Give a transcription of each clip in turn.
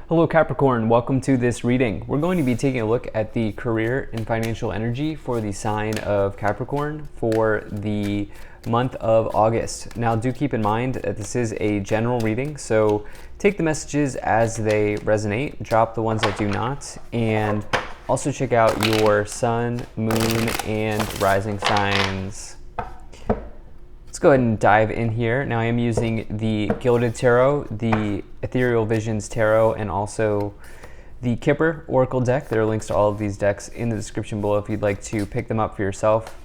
Hello Capricorn, welcome to this reading. We're going to be taking a look at the career and financial energy for the sign of Capricorn for the month of August. Now do keep in mind that this is a general reading, so take the messages as they resonate, drop the ones that do not, and also check out your sun, moon, and rising signs. Let's go ahead and dive in here. Now I am using the Gilded Tarot, the Ethereal Visions Tarot, and also the Kipper Oracle deck. There are links to all of these decks in the description below if you'd like to pick them up for yourself.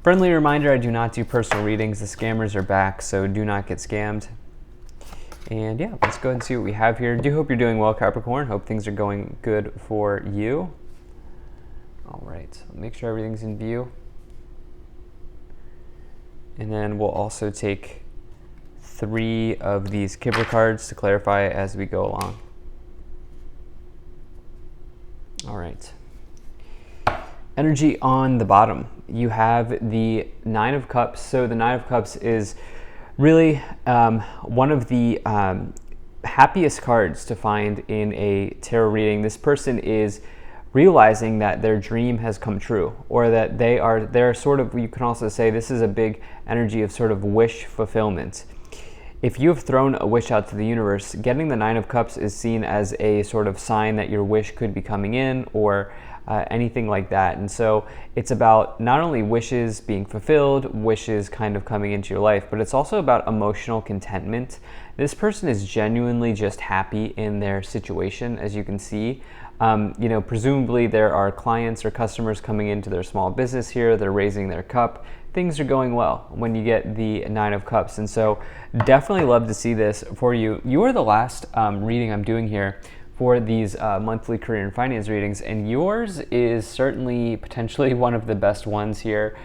Friendly reminder, I do not do personal readings. The scammers are back, so do not get scammed. And yeah, let's go ahead and see what we have here. Do hope you're doing well, Capricorn. Hope things are going good for you. All right, make sure everything's in view. And then we'll also take 3 of these Kipper cards to clarify as we go along. All right. Energy on the bottom. You have the 9 of Cups. So the 9 of Cups is really one of the happiest cards to find in a tarot reading. This person is realizing that their dream has come true, or that they're sort of, you can also say this is a big energy of sort of wish fulfillment. If you have thrown a wish out to the universe, getting the 9 of Cups is seen as a sort of sign that your wish could be coming in, or anything like that. And so it's about not only wishes being fulfilled, wishes kind of coming into your life, but it's also about emotional contentment. This person is genuinely just happy in their situation, as you can see. Presumably there are clients or customers coming into their small business here. They're raising their cup. Things are going well when you get the 9 of Cups. And so definitely love to see this for you. You are the last reading I'm doing here for these monthly career and finance readings, and yours is certainly potentially one of the best ones here.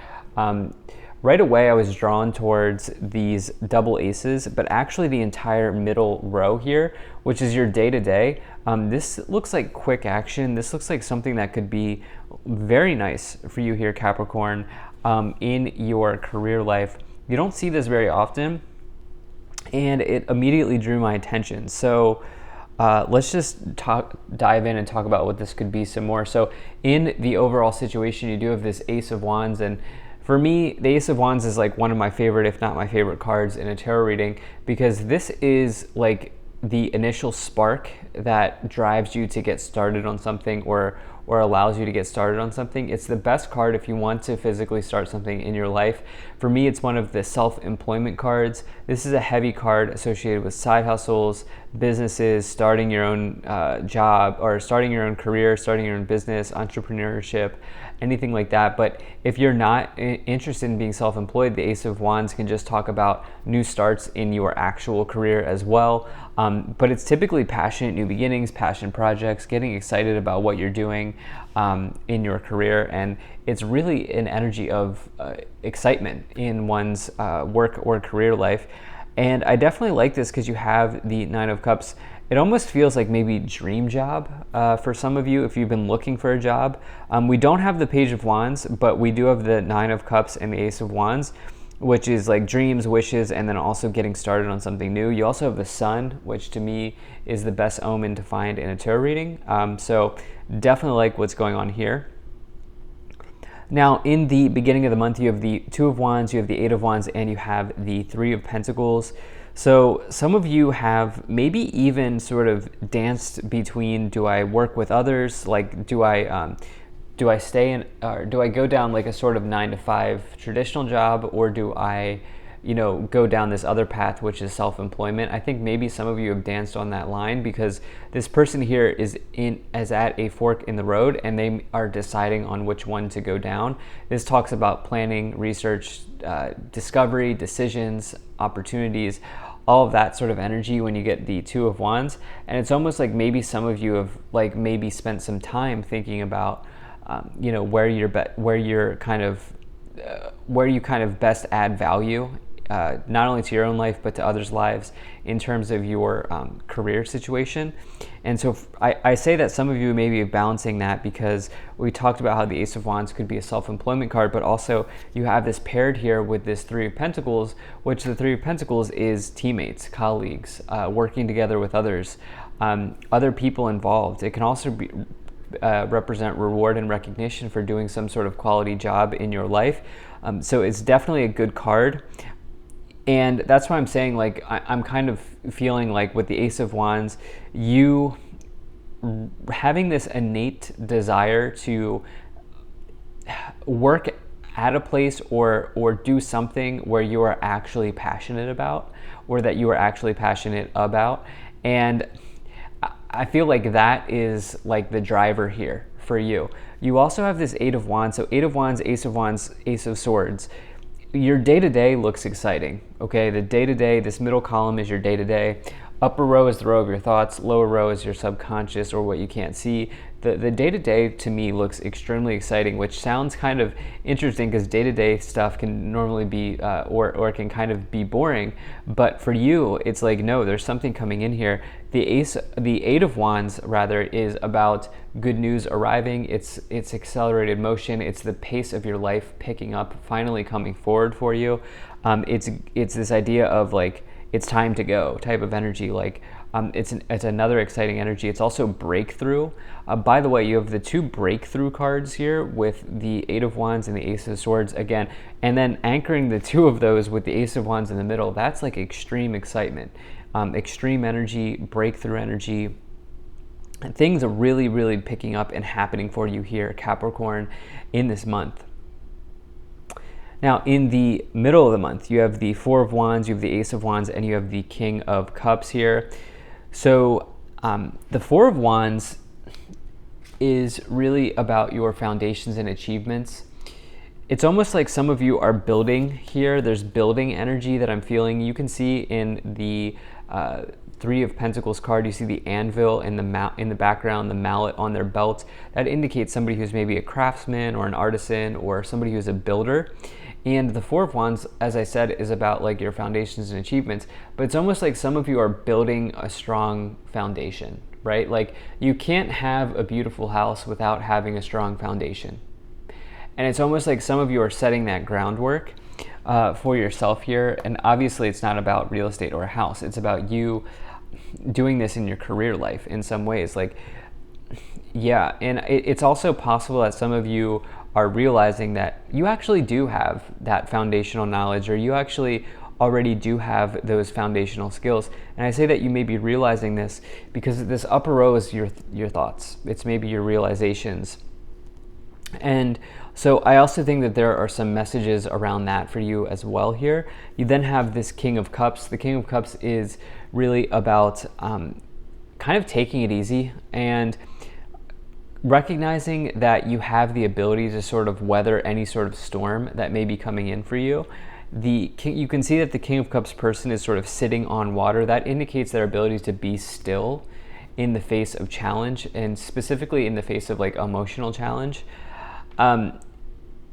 Right away I was drawn towards these double aces, but actually the entire middle row here, which is your day-to-day, this looks like quick action. This looks like something that could be very nice for you here, Capricorn, in your career life. You don't see this very often, and it immediately drew my attention. So let's just dive in and talk about what this could be some more. So in the overall situation, you do have this Ace of Wands, and for me, the Ace of Wands is like one of my favorite, if not my favorite cards in a tarot reading, because this is like the initial spark that drives you to get started on something, or allows you to get started on something. It's the best card if you want to physically start something in your life. For me, it's one of the self-employment cards. This is a heavy card associated with side hustles, businesses, starting your own job, or starting your own career, starting your own business, entrepreneurship, anything like that. But if you're not interested in being self-employed, the Ace of Wands can just talk about new starts in your actual career as well. But it's typically passionate new beginnings, passion projects, getting excited about what you're doing in your career. And it's really an energy of excitement in one's work or career life. And I definitely like this because you have the 9 of Cups. It almost feels like maybe dream job for some of you if you've been looking for a job. We don't have the Page of Wands, but we do have the 9 of Cups and the Ace of Wands, which is like dreams, wishes, and then also getting started on something new. You also have the Sun, which to me is the best omen to find in a tarot reading. So definitely like what's going on here. Now, in the beginning of the month, you have the 2 of Wands, you have the 8 of Wands, and you have the 3 of Pentacles. So some of you have maybe even sort of danced between, do I work with others? Like, do I stay in, or do I go down like a sort of 9-to-5 traditional job, or do I, go down this other path, which is self-employment? I think maybe some of you have danced on that line, because this person here is at a fork in the road, and they are deciding on which one to go down. This talks about planning, research, discovery, decisions, opportunities, all of that sort of energy when you get the 2 of Wands. And it's almost like maybe some of you have like maybe spent some time thinking about where you kind of best add value, not only to your own life but to others' lives in terms of your career situation. And so I say that some of you may be balancing that, because we talked about how the Ace of Wands could be a self-employment card, but also you have this paired here with this 3 of Pentacles, which the 3 of Pentacles is teammates, colleagues, working together with others. other people involved. It can also be represent reward and recognition for doing some sort of quality job in your life. So it's definitely a good card. And that's why I'm saying, like, I'm kind of feeling like with the Ace of Wands, you having this innate desire to work at a place or do something where you are actually passionate about, or that you are actually passionate about. And I feel like that is like the driver here for you. You also have this Eight of Wands. So Eight of Wands, Ace of Swords. Your day-to-day looks exciting, okay? The day-to-day, this middle column is your day-to-day. Upper row is the row of your thoughts. Lower row is your subconscious, or what you can't see. The day-to-day to me looks extremely exciting, which sounds kind of interesting because day-to-day stuff can normally be, or can kind of be boring. But for you, it's like, no, there's something coming in here. The Eight of Wands, rather, is about good news arriving. It's accelerated motion. It's the pace of your life picking up, finally coming forward for you. It's this idea of like, it's time to go type of energy. Like, it's another exciting energy. It's also breakthrough. By the way, you have the two breakthrough cards here with the Eight of Wands and the Ace of Swords again, and then anchoring the two of those with the Ace of Wands in the middle. That's like extreme excitement, extreme energy, breakthrough energy. Things are really, really picking up and happening for you here, Capricorn, in this month. Now, in the middle of the month, you have the Four of Wands, you have the Ace of Wands, and you have the King of Cups here. So the Four of Wands is really about your foundations and achievements. It's almost like some of you are building here. There's building energy that I'm feeling. You can see in the Three of Pentacles card, you see the anvil in the background, the mallet on their belt. That indicates somebody who's maybe a craftsman or an artisan or somebody who's a builder. And the Four of Wands, as I said, is about like your foundations and achievements, but it's almost like some of you are building a strong foundation, right? Like, you can't have a beautiful house without having a strong foundation. And it's almost like some of you are setting that groundwork for yourself here. And obviously it's not about real estate or a house. It's about you doing this in your career life in some ways. Like, yeah, and it's also possible that some of you are realizing that you actually do have that foundational knowledge, or you actually already do have those foundational skills. And I say that you may be realizing this because this upper row is your thoughts. It's maybe your realizations. And so I also think that there are some messages around that for you as well here. You then have this King of Cups. The King of Cups is really about kind of taking it easy and recognizing that you have the ability to sort of weather any sort of storm that may be coming in for you. You can see that the King of Cups person is sort of sitting on water. That indicates their ability to be still in the face of challenge, and specifically in the face of like emotional challenge.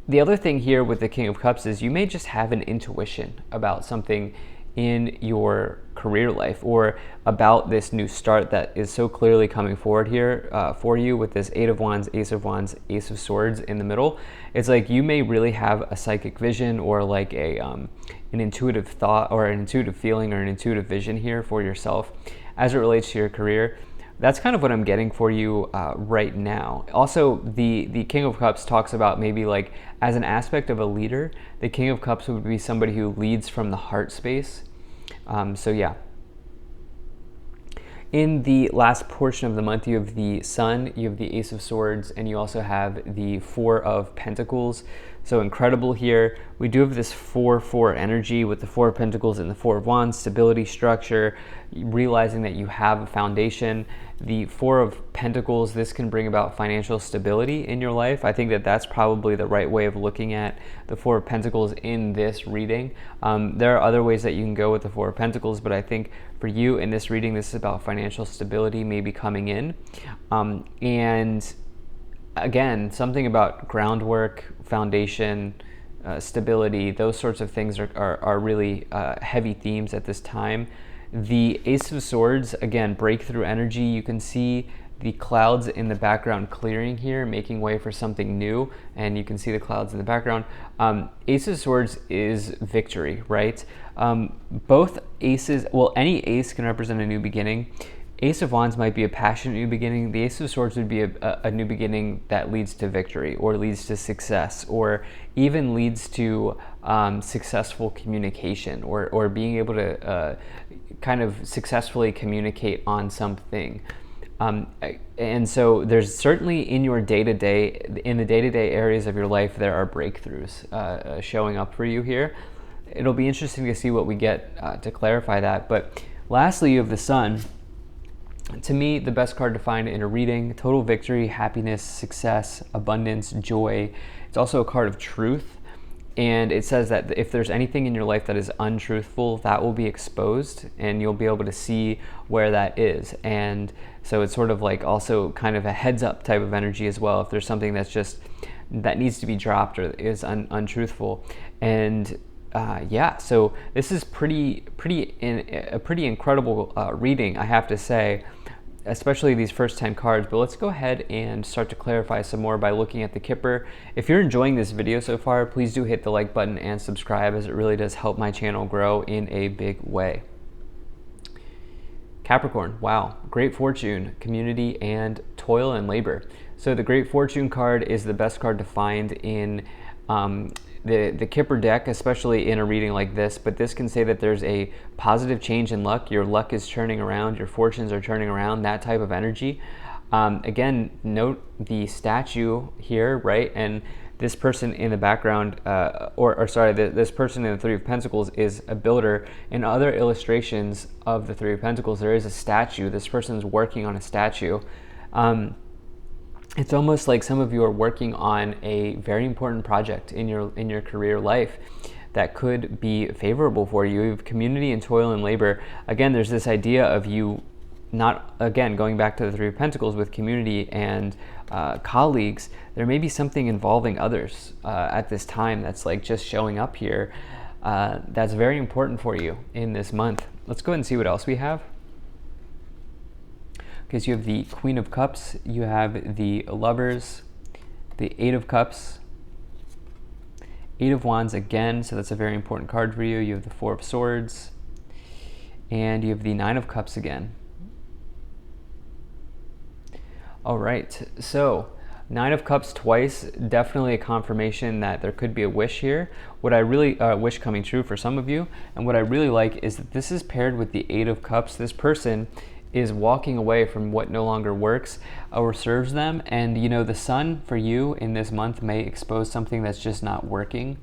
The other thing here with the King of Cups is you may just have an intuition about something in your career life, or about this new start that is so clearly coming forward here for you with this Eight of Wands, Ace of Swords in the middle. It's like you may really have a psychic vision, or like an intuitive thought, or an intuitive feeling, or an intuitive vision here for yourself as it relates to your career. That's kind of what I'm getting for you right now. Also, the King of Cups talks about maybe like as an aspect of a leader, the King of Cups would be somebody who leads from the heart space. So yeah. In the last portion of the month, you have the Sun, you have the Ace of Swords, and you also have the Four of Pentacles. So incredible here. We do have this 4-4 energy with the Four of Pentacles and the Four of Wands, stability, structure, realizing that you have a foundation. The Four of Pentacles, this can bring about financial stability in your life. I think that that's probably the right way of looking at the Four of Pentacles in this reading. There are other ways that you can go with the Four of Pentacles, but I think for you in this reading, this is about financial stability maybe coming in. And again, something about groundwork, foundation, stability, those sorts of things are really heavy themes at this time. The Ace of Swords, again, breakthrough energy. You can see the clouds in the background clearing here, making way for something new, and you can see the clouds in the background. Ace of Swords is victory, right? Both aces, well, any ace can represent a new beginning. Ace of Wands might be a passionate new beginning. The Ace of Swords would be a new beginning that leads to victory or leads to success or even leads to successful communication or being able to kind of successfully communicate on something. And so there's certainly in your day-to-day, in the day-to-day areas of your life, there are breakthroughs showing up for you here. It'll be interesting to see what we get to clarify that. But lastly, you have the Sun. To me, the best card to find in a reading: total victory, happiness, success, abundance, joy. It's also a card of truth. And it says that if there's anything in your life that is untruthful, that will be exposed and you'll be able to see where that is. And so it's sort of like also kind of a heads up type of energy as well. If there's something that's just, that needs to be dropped or is untruthful. And yeah, so this is a pretty incredible reading, I have to say, especially these first 10 cards. But let's go ahead and start to clarify some more by looking at the Kipper. If you're enjoying this video so far, please do hit the like button and subscribe, as it really does help my channel grow in a big way. Capricorn, wow, great fortune, community, and toil and labor. So the Great Fortune card is the best card to find in the Kipper deck, especially in a reading like this. But this can say that there's a positive change in luck. Your luck is turning around, your fortunes are turning around, that type of energy. Again, note the statue here, right? And this person in the background, this person in the Three of Pentacles is a builder. In other illustrations of the Three of Pentacles, there is a statue. This person is working on a statue. It's almost like some of you are working on a very important project in your career life that could be favorable for you. You have community and toil and labor. Again, there's this idea of you not, again, going back to the Three of Pentacles with community and colleagues, there may be something involving others at this time that's like just showing up here. That's very important for you in this month. Let's go ahead and see what else we have. Okay, so you have the Queen of Cups, you have the Lovers, the Eight of Cups, Eight of Wands again, so that's a very important card for you. You have the Four of Swords, and you have the Nine of Cups again. All right, so Nine of Cups twice, definitely a confirmation that there could be a wish here. What I really, wish coming true for some of you, and what I really like is that this is paired with the Eight of Cups. This person is walking away from what no longer works or serves them. And you know, the Sun for you in this month may expose something that's just not working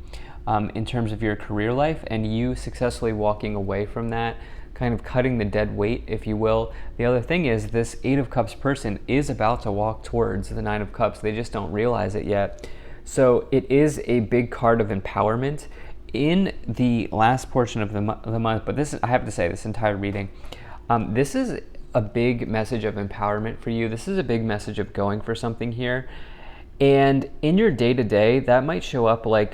in terms of your career life, and you successfully walking away from that, kind of cutting the dead weight, if you will. The other thing is this Eight of Cups person is about to walk towards the Nine of Cups. They just don't realize it yet. So it is a big card of empowerment in the last portion of the month. But this is, I have to say, this entire reading, this is a big message of empowerment for you. This is a big message of going for something here. And in your day-to-day, that might show up like,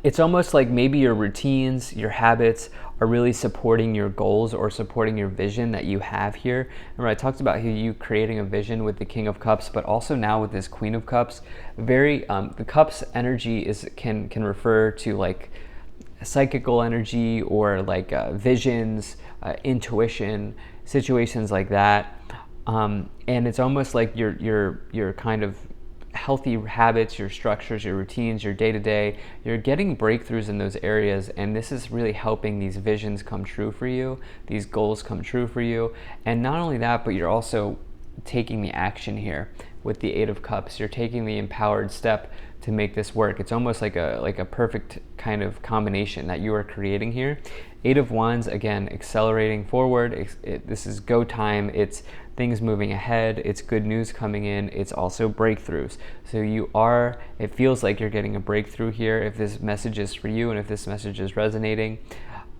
it's almost like maybe your routines, your habits are really supporting your goals or supporting your vision that you have here. Remember, I talked about you creating a vision with the King of Cups, but also now with this Queen of Cups. The Cups energy can refer to like psychical energy or like visions, intuition, situations like that. And it's almost like your kind of healthy habits, your structures, your routines, your day-to-day, you're getting breakthroughs in those areas, and this is really helping these visions come true for you, these goals come true for you. And not only that, but you're also taking the action here with the Eight of Cups. You're taking the empowered step to make this work. It's almost like a perfect kind of combination that you are creating here. Eight of Wands, again, accelerating forward. This is go time. It's things moving ahead. It's good news coming in. It's also breakthroughs. So it feels like you're getting a breakthrough here if this message is for you and if this message is resonating.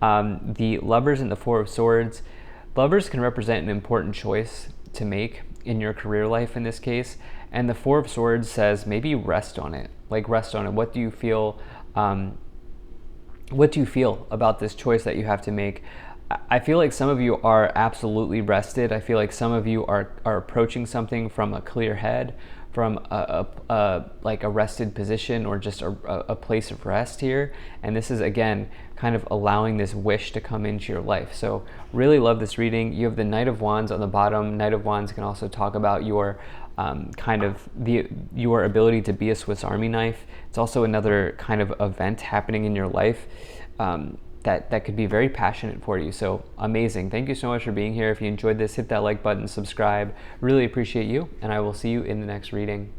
The Lovers and the Four of Swords. Lovers can represent an important choice to make in your career life in this case. And the Four of Swords says maybe rest on it. Like rest on it. What do you feel? What do you feel about this choice that you have to make? I feel like some of you are absolutely rested. I feel like some of you are approaching something from a clear head, from like a rested position or just a place of rest here. And this is, again, kind of allowing this wish to come into your life. So really love this reading. You have the Knight of Wands on the bottom. Knight of Wands can also talk about your your ability to be a Swiss Army knife. It's also another kind of event happening in your life that could be very passionate for you. So amazing. Thank you so much for being here. If you enjoyed this, hit that like button, subscribe. Really appreciate you, and I will see you in the next reading.